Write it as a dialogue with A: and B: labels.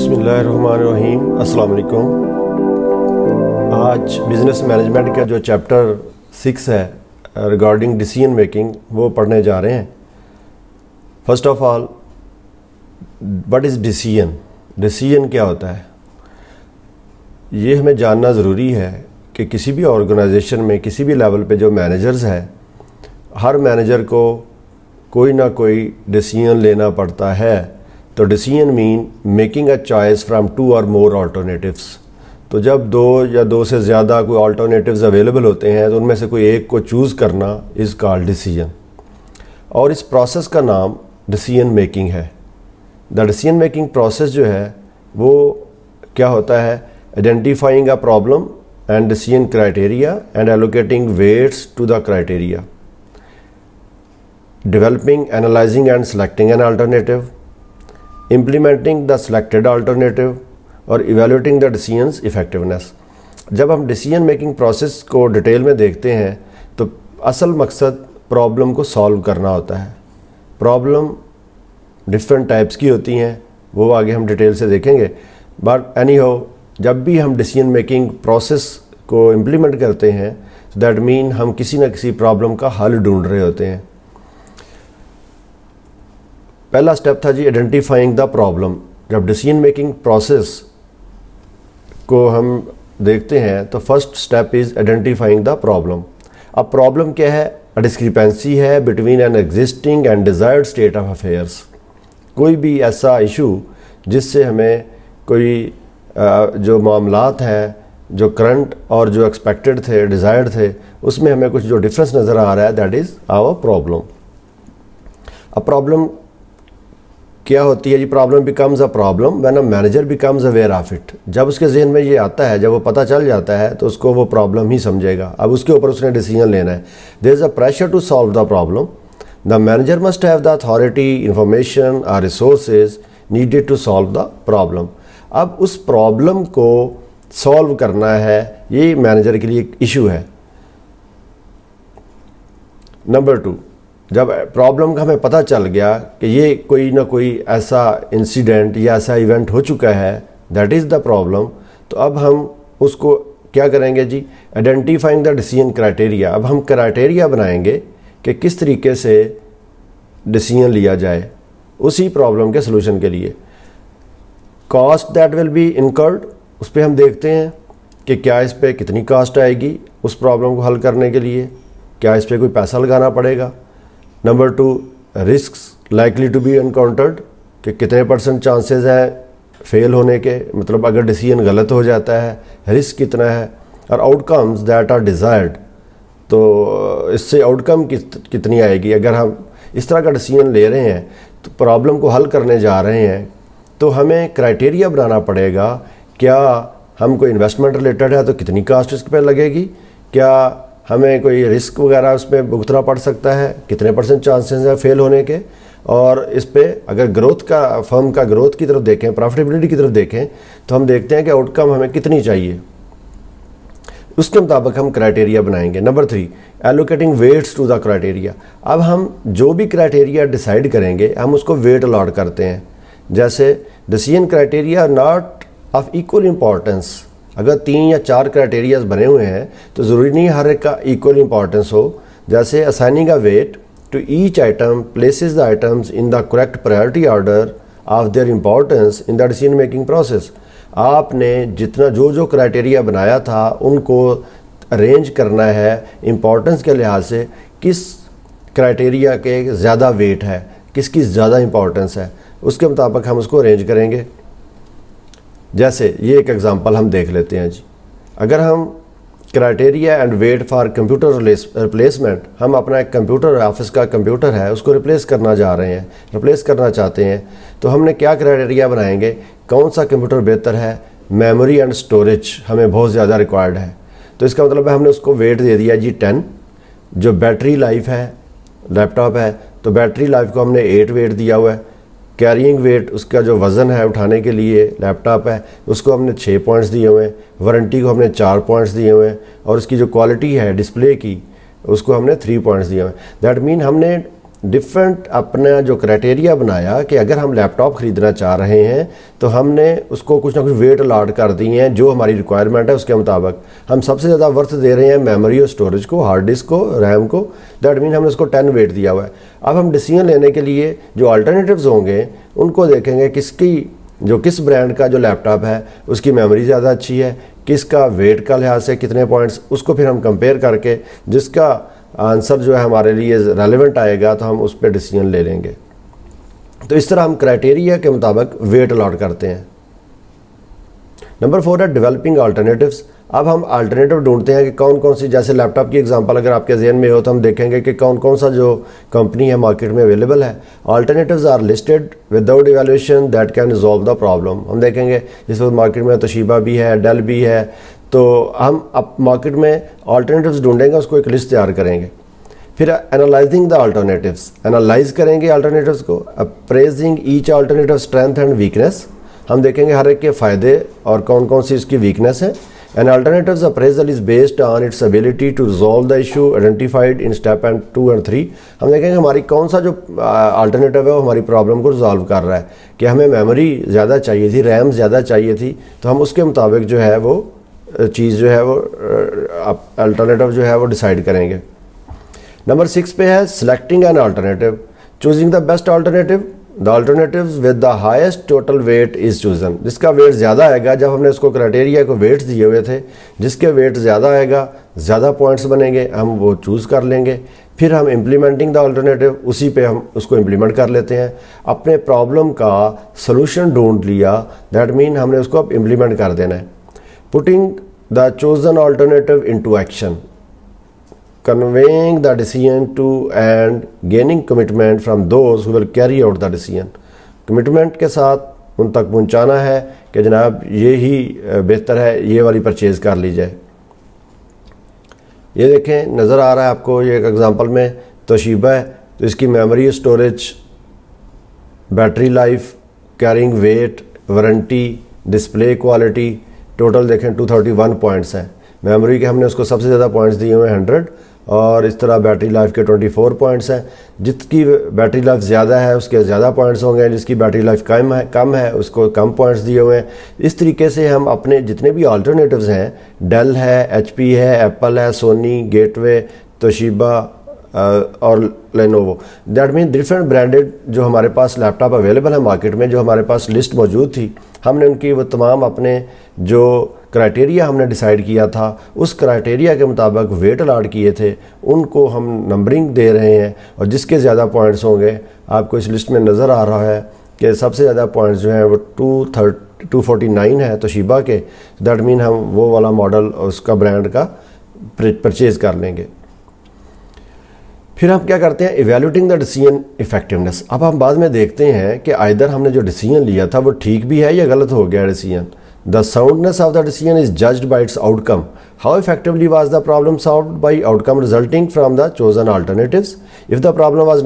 A: बिस्मिल्लाहिर्रहमानिर्रहीम, अस्सलाम वालेकुम। आज बिज़नेस मैनेजमेंट का जो चैप्टर 6 है रिगार्डिंग डिसीजन मेकिंग वो पढ़ने जा रहे हैं। First of all, what is decision? Decision क्या होता है ये हमें जानना ज़रूरी है कि किसी भी ऑर्गेनाइजेशन में किसी भी लेवल पे जो मैनेजर्स है, हर मैनेजर को कोई ना कोई डिसीजन लेना पड़ता है। तो decision mean making a choice from 2 और मोर अल्टरनेटिव्स। तो जब 2 या 2 से ज़्यादा कोई अल्टरनेटिव्स अवेलेबल होते हैं तो उनमें से कोई एक को चूज़ करना इज़ कॉल्ड डिसीजन। और इस प्रोसेस का नाम डिसीजन मेकिंग है। द डिसीजन मेकिंग प्रोसेस जो है वो क्या होता है? Identifying a problem and decision criteria and allocating weights to the criteria, developing, analysing and selecting an alternative, implementing the selected alternative और evaluating the decision's effectiveness। जब हम डिसीजन मेकिंग प्रोसेस को डिटेल में देखते हैं तो असल मकसद प्रॉब्लम को सॉल्व करना होता है। प्रॉब्लम डिफरेंट टाइप्स की होती हैं, वो आगे हम डिटेल से देखेंगे। बट एनी हाउ, जब भी हम डिसीजन मेकिंग प्रोसेस को इम्प्लीमेंट करते हैं दैट मीन हम किसी न किसी प्रॉब्लम का हल ढूंढ रहे होते हैं। पहला स्टेप था जी आइडेंटिफाइंग द प्रॉब्लम। जब डिसीजन मेकिंग प्रोसेस को हम देखते हैं तो first step is identifying the problem. अब प्रॉब्लम क्या है? डिस्क्रिपेंसी है between an existing and desired state of affairs. कोई भी ऐसा इशू जिससे हमें कोई जो मामलात हैं जो करंट और जो एक्सपेक्टेड थे, डिज़ायर्ड थे, उसमें हमें कुछ जो डिफरेंस नज़र आ रहा है, दैट इज़ आवर प्रॉब्लम। अब प्रॉब्लम क्या होती है जी? Problem becomes a problem when a manager becomes aware of it. जब उसके जहन में ये आता है, जब वो पता चल जाता है तो उसको वो प्रॉब्लम ही समझेगा। अब उसके ऊपर उसने डिसीजन लेना है। There is a pressure to solve the problem. The manager must have the authority, information और resources needed to solve the problem. अब उस प्रॉब्लम को सॉल्व करना है, ये मैनेजर के लिए एक इशू है। नंबर 2, जब प्रॉब्लम का हमें पता चल गया कि ये कोई ना कोई ऐसा इंसिडेंट या ऐसा इवेंट हो चुका है, दैट इज़ द प्रॉब्लम, तो अब हम उसको क्या करेंगे जी? Identifying the decision criteria. अब हम क्राइटेरिया बनाएंगे कि किस तरीके से डिसीजन लिया जाए उसी प्रॉब्लम के सलूशन के लिए। Cost that will be incurred, उस पर हम देखते हैं कि क्या इस पर कितनी कॉस्ट आएगी उस प्रॉब्लम को हल करने के लिए, क्या इस पर कोई पैसा लगाना पड़ेगा। Number 2, risks likely to be encountered, कि कितने % चांसेस हैं फेल होने के, मतलब अगर डिसीजन गलत हो जाता है रिस्क कितना है। और आउटकम्स दैट आर डिज़ायर्ड, तो इससे आउटकम कितनी आएगी। अगर हम इस तरह का डिसीजन ले रहे हैं तो प्रॉब्लम को हल करने जा रहे हैं तो हमें क्राइटेरिया बनाना पड़ेगा। क्या हम कोई इन्वेस्टमेंट रिलेटेड है तो कितनी कास्ट इस पर लगेगी, क्या हमें कोई रिस्क वगैरह उसमें भुगतना पड़ सकता है, कितने % चांसेस हैं फेल होने के। और इस पे अगर ग्रोथ का, फर्म का ग्रोथ की तरफ देखें, प्रॉफिटेबिलिटी की तरफ देखें, तो हम देखते हैं कि आउटकम हमें कितनी चाहिए, उसके मुताबिक हम क्राइटेरिया बनाएंगे। Number 3, allocating weights to the criteria. अब हम जो भी क्राइटेरिया डिसाइड करेंगे हम उसको वेट अलॉट करते हैं। जैसे decision criteria not of equal importance. अगर 3 या 4 क्राइटेरियाज बने हुए हैं तो ज़रूरी नहीं हर एक का इक्वल इंपॉर्टेंस हो। जैसे assigning a weight to each item places the items in the correct priority order of their importance in the decision making process. आपने जितना जो क्राइटेरिया बनाया था उनको अरेंज करना है इंपॉर्टेंस के लिहाज से, किस क्राइटेरिया के ज़्यादा वेट है, किसकी ज़्यादा इंपॉर्टेंस है, उसके मुताबिक हम उसको अरेंज करेंगे। जैसे ये एक एग्जांपल हम देख लेते हैं जी। अगर हम criteria and weight for computer replacement, हम अपना एक कंप्यूटर, ऑफिस का कंप्यूटर है उसको रिप्लेस करना जा रहे हैं, रिप्लेस करना चाहते हैं, तो हमने क्या क्राइटेरिया बनाएंगे? कौन सा कंप्यूटर बेहतर है? मेमोरी एंड स्टोरेज हमें बहुत ज़्यादा रिक्वायर्ड है, तो इसका मतलब है हमने उसको वेट दे दिया जी 10। जो बैटरी लाइफ है, लैपटॉप है तो बैटरी लाइफ को हमने 8 वेट दिया हुआ है। कैरिंग वेट, उसका जो वज़न है उठाने के लिए लैपटॉप है, उसको हमने 6 पॉइंट्स दिए हुए हैं। वारंटी को हमने 4 पॉइंट्स दिए हुए हैं और उसकी जो क्वालिटी है डिस्प्ले की उसको हमने 3 पॉइंट्स दिए हुए हैं। दैट मीन हमने डिफरेंट अपना जो क्राइटेरिया बनाया कि अगर हम लैपटॉप ख़रीदना चाह रहे हैं तो हमने उसको कुछ ना कुछ वेट अलाट कर दिए हैं जो हमारी रिक्वायरमेंट है उसके मुताबिक। हम सबसे ज़्यादा वर्थ दे रहे हैं मेमोरी और स्टोरेज को, हार्ड डिस्क को, रैम को, दैट मीन हमने उसको 10 वेट दिया हुआ है। अब हम डिसीजन लेने के लिए जो अल्टरनेटिव्स होंगे उनको देखेंगे किस ब्रांड का जो लैपटॉप है उसकी मेमोरी ज़्यादा अच्छी है, किसका वेट का लिहाज से कितने पॉइंट्स, उसको फिर हम कंपेयर करके जिसका आंसर जो है हमारे लिए रेलेवेंट आएगा तो हम उस पर डिसीजन ले लेंगे। तो इस तरह हम क्राइटेरिया के मुताबिक वेट अलॉट करते हैं। नंबर 4 है डेवलपिंग अल्टरनेटिव्स। अब हम अल्टरनेटिव ढूंढते हैं कि कौन कौन सी, जैसे लैपटॉप की एग्जांपल अगर आपके जहन में हो तो हम देखेंगे कि कौन कौन सा जो कंपनी है मार्केट में अवेलेबल है। Alternatives are listed without evaluation that can resolve the problem. हम देखेंगे इस वक्त मार्केट में तोशिबा भी है, डेल भी है, तो हम अब मार्केट में अल्टरनेटिव्स ढूंढेंगे, उसको एक लिस्ट तैयार करेंगे। फिर एनालाइजिंग द अल्टरनेटिव्स, एनालाइज करेंगे अल्टरनेटिव्स को। Appraising each alternative strength and weakness, हम देखेंगे हर एक के फ़ायदे और कौन कौन सी इसकी वीकनेस है। An alternatives appraisal is based on its ability to resolve the issue identified in step 2 और 3। हम देखेंगे हमारी कौन सा जो अल्टरनेटिव है वो हमारी प्रॉब्लम को रिजॉल्व कर रहा है, कि हमें मेमोरी ज़्यादा चाहिए थी, रैम ज़्यादा चाहिए थी, तो हम उसके मुताबिक जो है वो चीज़ जो है वो अल्टरनेटिव जो है वो डिसाइड करेंगे। नंबर 6 पे है selecting an alternative, choosing the best alternative. The alternatives with the highest total weight is chosen, जिसका वेट ज़्यादा आएगा, जब हमने उसको क्राइटेरिया को वेट्स दिए हुए थे, जिसके वेट ज़्यादा आएगा, ज़्यादा पॉइंट्स बनेंगे, हम वो चूज़ कर लेंगे। फिर हम इम्प्लीमेंटिंग द अल्टरनेटिव, उसी पे हम उसको इम्प्लीमेंट कर लेते हैं। अपने प्रॉब्लम का सलूशन ढूंढ लिया, दैट मीन हमने उसको अब इम्प्लीमेंट कर देना है। Putting the chosen alternative into action, conveying the decision to and gaining commitment from those who will carry out the decision। Commitment के साथ उन तक पहुंचाना है कि जनाब ये ही बेहतर है, ये वाली परचेज़ कर ली जाए। ये देखें नज़र आ रहा है आपको, ये एक एग्जांपल में तोशिबा है, तो इसकी memory, storage, battery life, carrying weight, warranty, display quality, total देखें 231 पॉइंट्स हैं। मेमोरी के हमने उसको सबसे ज़्यादा पॉइंट्स दिए हुए हैं 100, और इस तरह बैटरी लाइफ के 24 पॉइंट्स हैं। जिसकी बैटरी लाइफ ज़्यादा है उसके ज़्यादा पॉइंट्स होंगे, जिसकी बैटरी लाइफ कम है उसको कम पॉइंट्स दिए हुए हैं। इस तरीके से हम अपने जितने भी अल्टरनेटिव्स हैं, डेल है, HP है, एप्पल है, सोनी, गेटवे, तोशिबा और Lenovo, that mean different branded जो हमारे पास लैपटॉप अवेलेबल है मार्केट में, जो हमारे पास लिस्ट मौजूद थी, हमने उनकी वो तमाम अपने जो क्राइटेरिया हमने डिसाइड किया था उस क्राइटेरिया के मुताबिक वेट अलाट किए थे, उनको हम नंबरिंग दे रहे हैं। और जिसके ज़्यादा पॉइंट्स होंगे, आपको इस लिस्ट में नज़र आ रहा है कि सबसे ज़्यादा पॉइंट्स जो हैं वो 249 है तोशिबा के, दैट मीन हम वो वाला मॉडल उसका ब्रांड का परचेज़ कर लेंगे। फिर हम क्या करते हैं, इवैल्यूएटिंग द डिसीजन इफेक्टिवनेस। अब हम बाद में देखते हैं कि आइदर हमने जो डिसीजन लिया था वो ठीक भी है या गलत हो गया decision. The soundness of the decision is judged by its outcome. How effectively was the problem solved by outcome resulting from the chosen alternatives. If the problem was